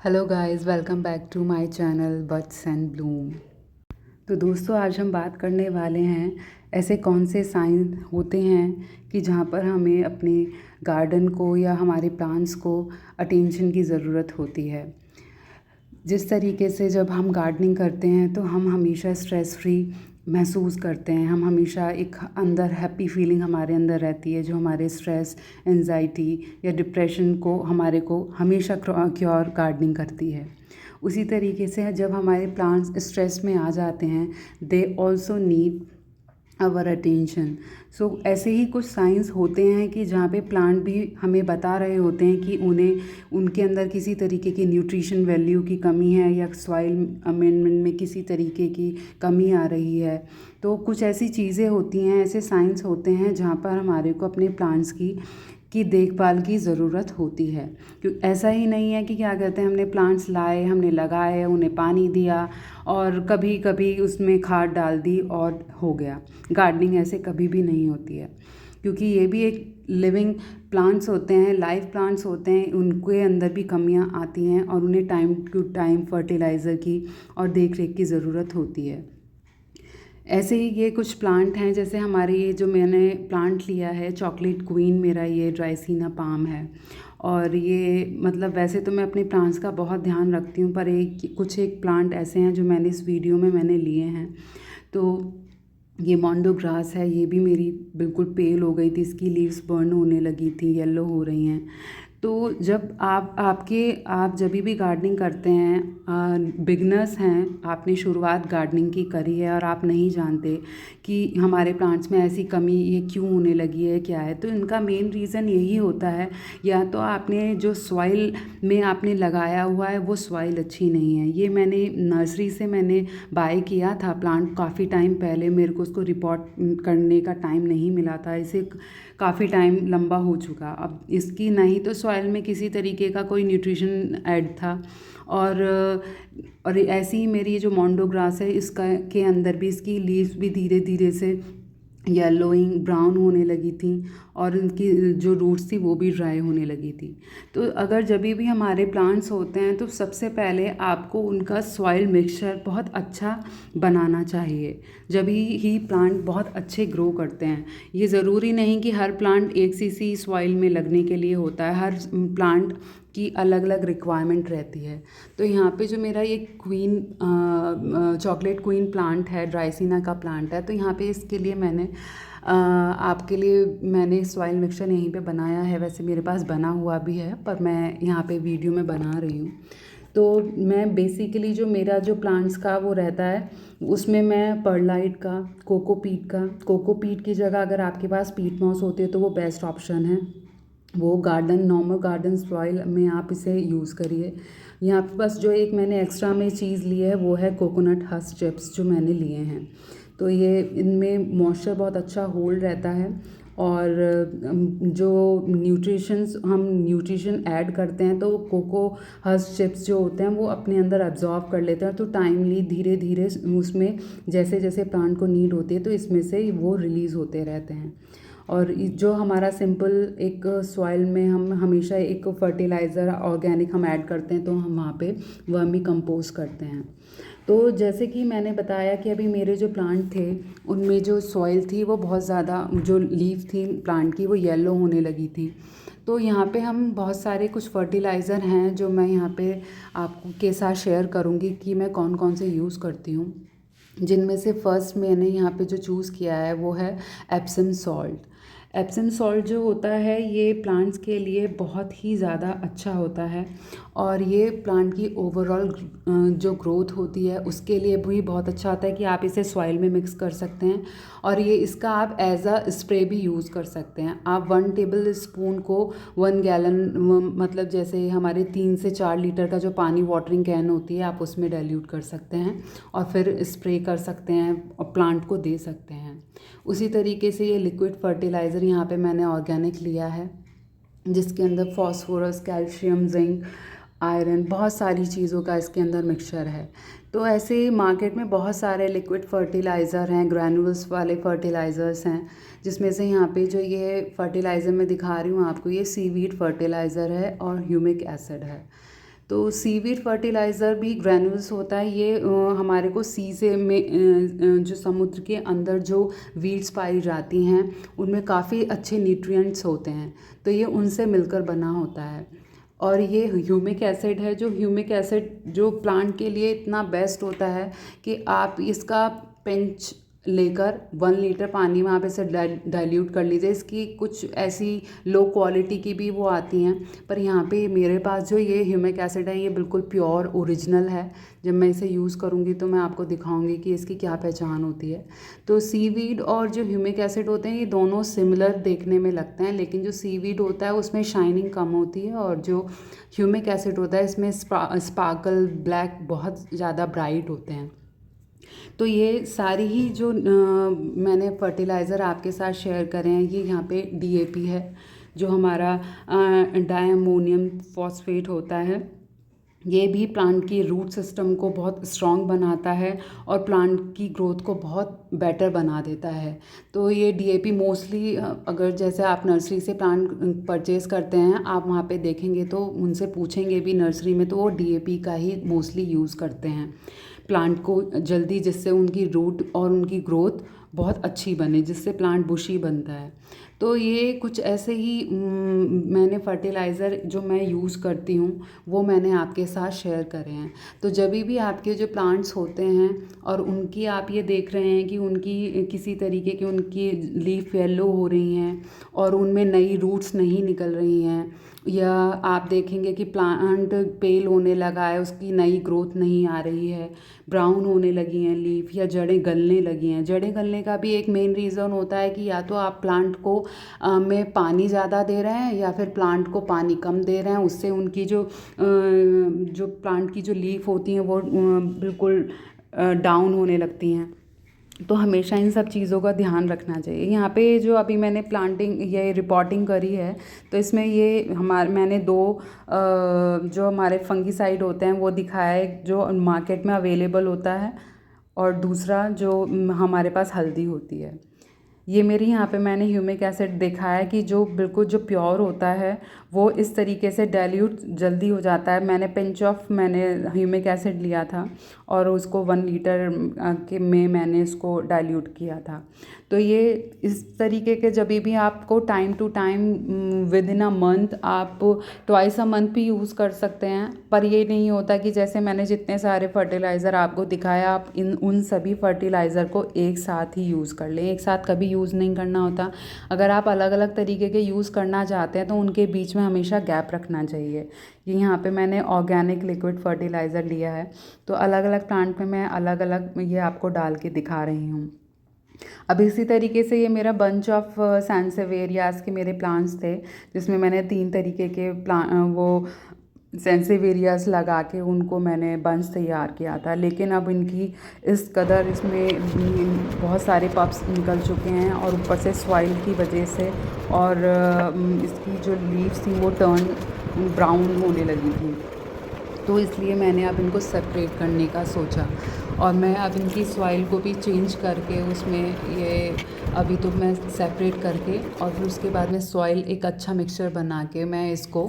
Hello guys, welcome back to my channel Buds and Bloom. तो दोस्तों, आज हम बात करने वाले हैं ऐसे कौन से साइन होते हैं कि जहाँ पर हमें अपने गार्डन को या हमारे प्लांट्स को अटेंशन की ज़रूरत होती है। जिस तरीके से जब हम गार्डनिंग करते हैं तो हम हमेशा स्ट्रेस फ्री महसूस करते हैं। हम हमेशा एक अंदर हैप्पी फीलिंग हमारे अंदर रहती है, जो हमारे स्ट्रेस, एंजाइटी या डिप्रेशन को हमारे को हमेशा क्योर गार्डनिंग करती है। उसी तरीके से जब हमारे प्लांट्स स्ट्रेस में आ जाते हैं, they also need our attention. So ऐसे ही कुछ साइंस होते हैं कि जहाँ पे प्लांट भी हमें बता रहे होते हैं कि उनके अंदर किसी तरीके की न्यूट्रिशन वैल्यू की कमी है या सॉइल अमेंडमेंट में किसी तरीके की कमी आ रही है। तो कुछ ऐसी चीज़ें होती हैं, ऐसे साइंस होते हैं जहाँ पर हमारे को अपने प्लांट्स की देखभाल की ज़रूरत होती है। क्योंकि ऐसा ही नहीं है कि क्या कहते हैं, हमने प्लांट्स लाए, हमने लगाए, उन्हें पानी दिया और कभी कभी उसमें खाद डाल दी और हो गया। गार्डनिंग ऐसे कभी भी नहीं होती है, क्योंकि ये भी एक लिविंग प्लांट्स होते हैं, लाइव प्लांट्स होते हैं। उनके अंदर भी कमियां आती हैं और उन्हें टाइम टू टाइम फर्टिलाइज़र की और देख रेख की ज़रूरत होती है। ऐसे ही ये कुछ प्लांट हैं, जैसे हमारे ये जो मैंने प्लांट लिया है चॉकलेट क्वीन, मेरा ये ड्राइसिना पाम है। और ये मतलब वैसे तो मैं अपने प्लांट्स का बहुत ध्यान रखती हूँ, पर एक प्लांट ऐसे हैं जो मैंने इस वीडियो में मैंने लिए हैं। तो ये मोंडो ग्रास है, ये भी मेरी बिल्कुल पेल हो गई थी, इसकी लीव्स बर्न होने लगी थी, येलो हो रही हैं। तो जब आप जब भी गार्डनिंग करते हैं, बिगनर्स हैं, आपने शुरुआत गार्डनिंग की करी है और आप नहीं जानते कि हमारे प्लांट्स में ऐसी कमी ये क्यों होने लगी है, क्या है, तो इनका मेन रीज़न यही होता है, या तो आपने जो सॉइल में आपने लगाया हुआ है वो सॉइल अच्छी नहीं है। ये मैंने नर्सरी से मैंने बाय किया था प्लांट काफ़ी टाइम पहले, मेरे को उसको रिपोर्ट करने का टाइम नहीं मिला था, इसे काफ़ी टाइम लंबा हो चुका। अब इसकी नहीं तो सॉइल में किसी तरीके का कोई न्यूट्रिशन ऐड था, और ऐसी ही मेरी जो मोंडो ग्रास है, इसका के अंदर भी इसकी लीव्स भी धीरे धीरे से येलोइंग ब्राउन होने लगी थी और उनकी जो रूट्स थी वो भी ड्राई होने लगी थी। तो अगर जब भी हमारे प्लांट्स होते हैं तो सबसे पहले आपको उनका सॉइल मिक्सचर बहुत अच्छा बनाना चाहिए, जब ही प्लांट बहुत अच्छे ग्रो करते हैं। ये ज़रूरी नहीं कि हर प्लांट एक सी सॉइल में लगने के लिए होता है, हर प्लांट की अलग अलग रिक्वायरमेंट रहती है। तो यहाँ पे जो मेरा ये चॉकलेट क्वीन प्लांट है, ड्राइसिना का प्लांट है, तो यहाँ पे इसके लिए आपके लिए मैंने सॉइल मिक्सचर यहीं पे बनाया है। वैसे मेरे पास बना हुआ भी है, पर मैं यहाँ पे वीडियो में बना रही हूँ। तो मैं बेसिकली जो मेरा जो प्लांट्स का वो रहता है, उसमें मैं परलाइट का, कोकोपीट की जगह अगर आपके पास पीट मॉस होती है तो वो बेस्ट ऑप्शन है। वो नॉर्मल गार्डन सॉइल में आप इसे यूज़ करिए। यहाँ पे बस जो एक मैंने एक्स्ट्रा में चीज़ ली है वो है कोकोनट हस्क चिप्स जो मैंने लिए हैं। तो ये इनमें मॉइस्चर बहुत अच्छा होल्ड रहता है, और जो न्यूट्रिशन ऐड करते हैं तो कोको हस्क चिप्स जो होते हैं वो अपने अंदर एब्जॉर्ब कर लेते हैं। तो टाइमली धीरे धीरे उसमें जैसे जैसे प्लांट को नीड होती है तो इसमें से वो रिलीज़ होते रहते हैं। और जो हमारा सिंपल एक सॉइल में हम हमेशा एक फर्टिलाइज़र ऑर्गेनिक हम ऐड करते हैं, तो हम वहाँ पे वर्मी कंपोस्ट करते हैं। तो जैसे कि मैंने बताया कि अभी मेरे जो प्लांट थे उनमें जो सॉइल थी वो बहुत ज़्यादा, जो लीफ थी प्लांट की वो येलो होने लगी थी। तो यहाँ पे हम बहुत सारे कुछ फर्टिलाइज़र हैं जो मैं यहाँ पे आपको के साथ शेयर करूँगी कि मैं कौन कौन से यूज़ करती हूँ। जिनमें से फ़र्स्ट मैंने यहाँ पे जो चूज़ किया है वो है एप्सम सॉल्ट। एप्सम सॉल्ट जो होता है ये प्लांट्स के लिए बहुत ही ज़्यादा अच्छा होता है, और ये प्लांट की ओवरऑल जो ग्रोथ होती है उसके लिए भी बहुत अच्छा होता है कि आप इसे सॉइल में मिक्स कर सकते हैं, और ये इसका आप एज अ स्प्रे भी यूज़ कर सकते हैं। आप 1 टेबल स्पून को 1 गैलन, मतलब जैसे हमारे 3 से 4 लीटर का जो पानी वाटरिंग कैन होती है आप उसमें डाइल्यूट कर सकते हैं और फिर स्प्रे कर सकते हैं और प्लांट को दे सकते हैं। उसी तरीके से ये लिक्विड फर्टिलाइज़र यहाँ पे मैंने ऑर्गेनिक लिया है, जिसके अंदर फॉस्फोरस, कैल्शियम, जिंक, आयरन, बहुत सारी चीज़ों का इसके अंदर मिक्सचर है। तो ऐसे मार्केट में बहुत सारे लिक्विड फर्टिलाइज़र हैं, ग्रैनुल्स वाले फर्टिलाइज़र्स हैं, जिसमें से यहाँ पे जो ये फर्टिलाइज़र मैं दिखा रही हूँ आपको, ये सीवीड फर्टिलाइज़र है और ह्यूमिक एसिड है। तो सीवीड फर्टिलाइज़र भी ग्रैन्यूल्स होता है। ये हमारे को सी से में जो समुद्र के अंदर जो वीड्स पाई जाती हैं उनमें काफ़ी अच्छे न्यूट्रिएंट्स होते हैं, तो ये उनसे मिलकर बना होता है। और ये ह्यूमिक एसिड है, जो ह्यूमिक एसिड जो प्लांट के लिए इतना बेस्ट होता है कि आप इसका पिंच लेकर 1 लीटर पानी में आप इसे डाइल्यूट कर लीजिए। इसकी कुछ ऐसी लो क्वालिटी की भी वो आती हैं, पर यहाँ पे मेरे पास जो ये ह्यूमिक एसिड है ये बिल्कुल प्योर ओरिजिनल है। जब मैं इसे यूज़ करूँगी तो मैं आपको दिखाऊंगी कि इसकी क्या पहचान होती है। तो सीवीड और जो ह्यूमिक एसिड होते हैं ये दोनों सिमिलर देखने में लगते हैं, लेकिन जो सीवीड होता है उसमें शाइनिंग कम होती है और जो ह्यूमिक एसिड होता है इसमें स्पार्कल ब्लैक बहुत ज़्यादा ब्राइट होते हैं। तो ये सारी ही जो मैंने फर्टिलाइज़र आपके साथ शेयर करे हैं, ये यहाँ पे डीएपी है जो हमारा डायमोनियम फॉस्फेट होता है। ये भी प्लांट की रूट सिस्टम को बहुत स्ट्रॉन्ग बनाता है और प्लांट की ग्रोथ को बहुत बेटर बना देता है। तो ये डीएपी मोस्टली अगर जैसे आप नर्सरी से प्लांट परचेज़ करते हैं, आप वहाँ पे देखेंगे तो उनसे पूछेंगे भी नर्सरी में, तो वो डीएपी का ही मोस्टली यूज़ करते हैं प्लांट को जल्दी, जिससे उनकी रूट और उनकी ग्रोथ बहुत अच्छी बने, जिससे प्लांट बुशी बनता है। तो ये कुछ ऐसे ही मैंने फर्टिलाइज़र जो मैं यूज़ करती हूँ वो मैंने आपके साथ शेयर करे हैं। तो जब भी आपके जो प्लांट्स होते हैं और उनकी आप ये देख रहे हैं कि उनकी किसी तरीके की उनकी लीफ येलो हो रही हैं और उनमें नई रूट्स नहीं निकल रही हैं, या आप देखेंगे कि प्लांट पेल होने लगा है, उसकी नई ग्रोथ नहीं आ रही है, ब्राउन होने लगी हैं लीफ, या जड़ें गलने लगी हैं। जड़ें गलने का भी एक मेन रीज़न होता है कि या तो आप प्लांट को में पानी ज़्यादा दे रहे हैं या फिर प्लांट को पानी कम दे रहे हैं, उससे उनकी जो प्लांट की जो लीफ होती हैं वो बिल्कुल डाउन होने लगती हैं। तो हमेशा इन सब चीज़ों का ध्यान रखना चाहिए। यहाँ पे जो अभी मैंने प्लांटिंग ये रिपोर्टिंग करी है, तो इसमें ये मैंने 2 जो हमारे फंगीसाइड होते हैं वो दिखाया है जो मार्केट में अवेलेबल होता है, और दूसरा जो हमारे पास हल्दी होती है। ये मेरी यहाँ पे मैंने ह्यूमिक एसिड देखा है कि जो बिल्कुल जो प्योर होता है वो इस तरीके से डाइल्यूट जल्दी हो जाता है। मैंने ह्यूमिक एसिड लिया था और उसको 1 लीटर के में मैंने इसको डाइल्यूट किया था। तो ये इस तरीके के जब भी आपको time to time within a month आप ट्वाइस अ मंथ भी यूज़ कर सकते हैं। पर ये नहीं होता कि जैसे मैंने जितने सारे फर्टिलाइज़र आपको दिखाया आप उन सभी फर्टिलाइज़र को एक साथ ही यूज़ कर लें। एक साथ कभी यूज़ नहीं करना होता। अगर आप अलग अलग तरीके के यूज़ करना चाहते हैं तो उनके बीच में हमेशा गैप रखना चाहिए। ये यहाँ पे मैंने ऑर्गेनिक लिक्विड फर्टिलाइज़र लिया है, तो अलग अलग प्लांट में मैं अलग अलग ये आपको डाल के दिखा रही हूँ। अब इसी तरीके से ये मेरा बंच ऑफ सैंसेवेरियाज़ के मेरे प्लांट्स थे, जिसमें मैंने 3 तरीके के वो सेंसेवेरियाज़ लगा के उनको मैंने बंच तैयार किया था। लेकिन अब इनकी इस कदर इसमें बहुत सारे पप्स निकल चुके हैं और ऊपर से सॉइल की वजह से और इसकी जो लीव्स थी वो टर्न ब्राउन होने लगी थी, तो इसलिए मैंने अब इनको सेपरेट करने का सोचा। और मैं अब इनकी सॉइल को भी चेंज करके उसमें ये अभी तो मैं सेपरेट करके और फिर उसके बाद में सॉइल एक अच्छा मिक्सचर बना के मैं इसको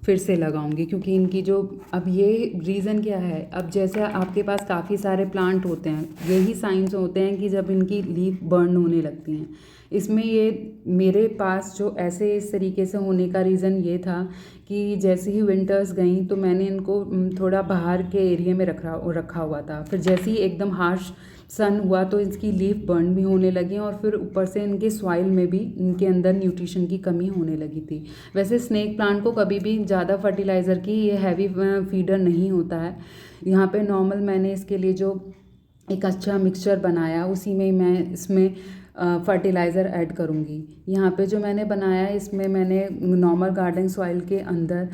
फिर से लगाऊंगी। क्योंकि इनकी जो अब ये रीज़न क्या है, अब जैसे आपके पास काफ़ी सारे प्लांट होते हैं, यही साइंस होते हैं कि जब इनकी लीफ बर्न होने लगती हैं। इसमें ये मेरे पास जो ऐसे इस तरीके से होने का रीज़न ये था कि जैसे ही विंटर्स गई तो मैंने इनको थोड़ा बाहर के एरिया में रखा हुआ था। फिर जैसे ही एकदम हार्श सन हुआ तो इसकी लीफ बर्न भी होने लगी और फिर ऊपर से इनके सॉइल में भी इनके अंदर न्यूट्रिशन की कमी होने लगी थी। वैसे स्नेक प्लांट को कभी भी ज़्यादा फर्टिलाइज़र की ये हैवी फीडर नहीं होता है। यहाँ पे नॉर्मल मैंने इसके लिए जो एक अच्छा मिक्सचर बनाया उसी में मैं इसमें फर्टिलाइज़र ऐड करूँगी। यहाँ पे जो मैंने बनाया है इसमें मैंने नॉर्मल गार्डन सॉइल के अंदर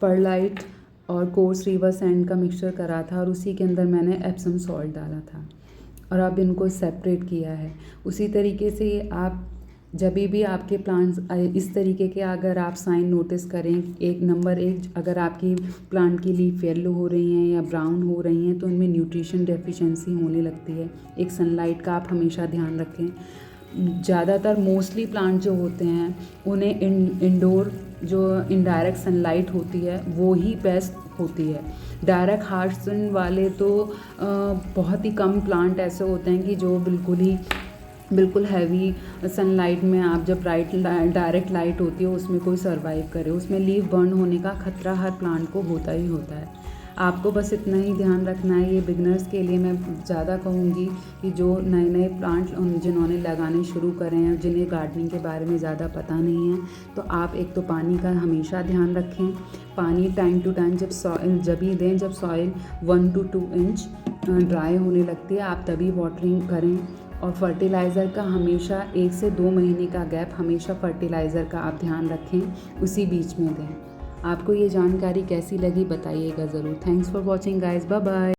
परलाइट और कोर्स रिवर सैंड का मिक्सचर करा था और उसी के अंदर मैंने एप्सम सॉल्ट डाला था और अब इनको सेपरेट किया है। उसी तरीके से आप जब भी आपके प्लांट्स इस तरीके के अगर आप साइन नोटिस करें, नंबर 1 अगर आपकी प्लांट की लीफ येलो हो रही हैं या ब्राउन हो रही हैं तो उनमें न्यूट्रिशन डेफिशिएंसी होने लगती है। एक सनलाइट का आप हमेशा ध्यान रखें। ज़्यादातर मोस्टली प्लांट जो होते हैं उन्हें इंडोर जो इनडायरेक्ट सनलाइट होती है वो ही बेस्ट होती है। डायरेक्ट हार्श सन वाले तो बहुत ही कम प्लांट ऐसे होते हैं कि जो बिल्कुल हैवी सनलाइट में आप जब डायरेक्ट लाइट होती है उसमें कोई सर्वाइव करे, उसमें लीफ बर्न होने का खतरा हर प्लांट को होता ही होता है। आपको बस इतना ही ध्यान रखना है। ये बिगनर्स के लिए मैं ज़्यादा कहूँगी कि जो नए नए प्लांट जिन्होंने लगाने शुरू करे हैं, जिन्हें गार्डनिंग के बारे में ज़्यादा पता नहीं है, तो आप एक तो पानी का हमेशा ध्यान रखें। पानी टाइम टू टाइम जब ही दें जब सॉइल 1 to 2 इंच ड्राई होने लगती है, आप तभी वाटरिंग करें। और फर्टिलाइज़र का हमेशा 1 से 2 महीने का गैप हमेशा फर्टिलाइज़र का आप ध्यान रखें, उसी बीच में दें। आपको ये जानकारी कैसी लगी बताइएगा ज़रूर। Thanks for watching guys, bye bye.